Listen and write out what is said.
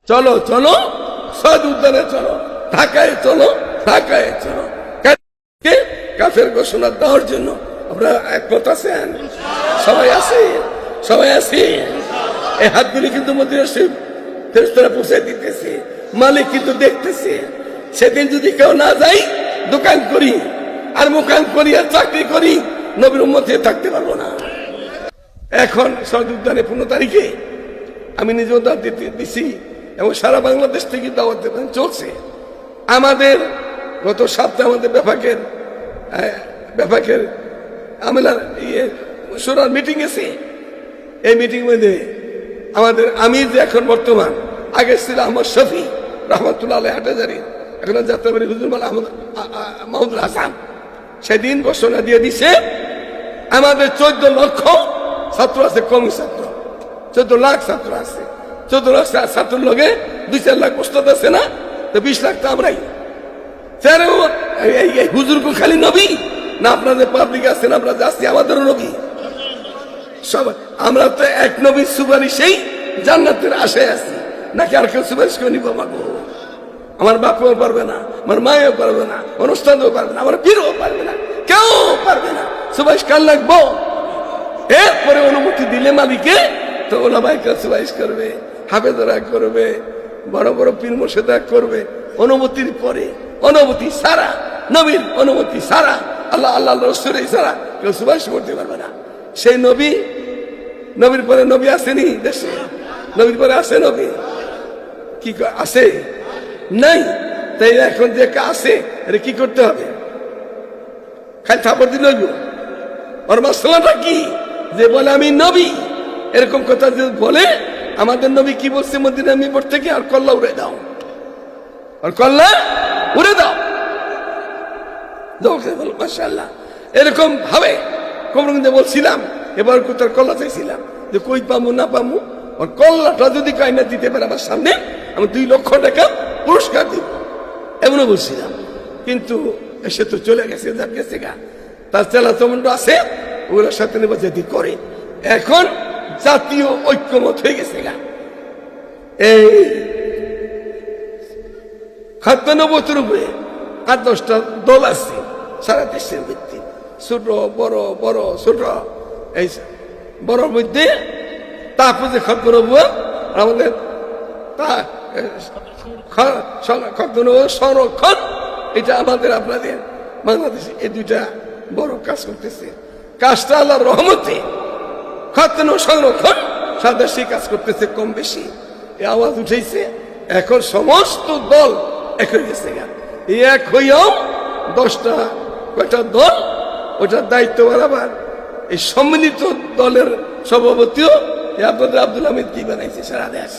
চলো চলো সদ উদ্যানে চলো, ঢাকায় চলো, ঢাকায় চলো। কাফের ঘোষণা দেওয়ার জন্য আমরা একমত আছেন? সবাই আছে, সবাই আছে। এই হাতগুলি কিন্তু মদিনা শরীফ ফেরেশতারা পৌঁছে দিতেছে, মালিক কিন্তু দেখতেছে। সেদিন যদি কেউ না যাই, দোকান করি আর মোকান করি আর চাকরি করি, নবীর উম্মত হয়ে থাকতে পারবো না। এখন সদ উদ্যানে 15 তারিখে আমি নিজেও দাওয়াত দিছি এবং সারা বাংলাদেশ থেকে দাওয়াত চলছে। আমাদের গত সপ্তাহে আমাদের ব্যাপকের আমেলার সুরার মিটিং এসে, এই মিটিং মধ্যে আমাদের আমির যে এখন বর্তমান, আগে ছিল আহমদ শফি রহমতুল্লাহ আলাইহি হাটহাজারী, এখন যাত্রাবাড়ি হুজুর মাহমুদুল হাসান, সেদিন ঘোষণা দিয়ে দিছে আমাদের 14 লক্ষ ছাত্র আছে, কমি ছাত্র 14 লাখ ছাত্র আছে। 14 লাখ ছাত্র লগে 2-4 লাখ প্রস্তুত আছে না, তো 20 লাখ তো আমরাই। হুজুর কো খালি নবী না, আপনাদের পাবলিক আছেন, আমরা যাচ্ছি আমাদেরও নবী সবাই। আমরা তো এক নবীর সুপারিশেই জান্নাতের আশায় আছি, নাকি আর কেউ সুপারিশ করে নিব? আমার বাপও পারবে না, আমার মায়েও পারবে না, অনুষ্ঠানও পারবে না, আমার পীরও পারবে না, কেউ পারবে না। সুপারিশ কার লাগবো? এরপরে অনুমতি দিলে মালিকে, তো ওলামায়ে সুপারিশ করবে, হাফেজরা করবে, বড় বড় পীর মুর্শিদরা করবে। অনুমতির পরে, অনুমতি ছাড়া, নবীর অনুমতি ছাড়া, আল্লাহ রাসূলের ছাড়া কেউ সুপারিশ করতে পারবে না। সেই নবীর পরে নবী আসেনি দেশে? নবীর পরে আসে নবী? কি আছে? নাই। তাই এখন যে আছে, এটা কি করতে হবে? খালি থাপড় দিল? ওর মাসলাটা কি? যে বলে আমি নবী, এরকম কথা যে বলে, আমাদের নবী কি বলছে মদিনা মিম্বর থেকে? আর কল্লা উড়ে দাও, আর কল্লা উড়ে দাও। মাশাআল্লাহ, এরকম ভাবে কোমরগঞ্জে বলছিলাম, এবার কোথার কল্লা চাইছিলাম যে কই পামু না পামু, আর কল্লাটা যদি কাইনা দিতে পারে আমার সামনে, আমি 2 লক্ষ টাকা পুরস্কার দিব, এমনও বলছিলাম। কিন্তু এসে তো চলে গেছে, যার গেছে গা, তার চেলা চমন্ড আছে, ওগুলোর সাথে নেবাজাতি করে। এখন জাতীয় ঐক্যমত হয়ে গেছে গা। এই 97 উপরে 8-10টা দল আছে সারা দেশের ভিত্তি, ছোট বড়, বড় ছোট। এই বড় মধ্যে তাহফুজে খতম আমাদের সংরক্ষণ, এটা আমাদের আপনাদের বাংলাদেশে এই 2টা বড় কাজ করতেছে। কাজটা আল্লাহর রহমতে, খতম সংরক্ষণ সাদা সেই কাজ করতেছে কম বেশি। এই আওয়াজ উঠেছে, এখন সমস্ত দল এক হয়ে গেছে। এই এক হইয়াও 10টা কয়টা দল, ওটার দায়িত্ব বরাবর এই সম্মিলিত দলের সভাপতিও আপনাদের আব্দুল হামিদ কি বানাইছে সারা দেশ।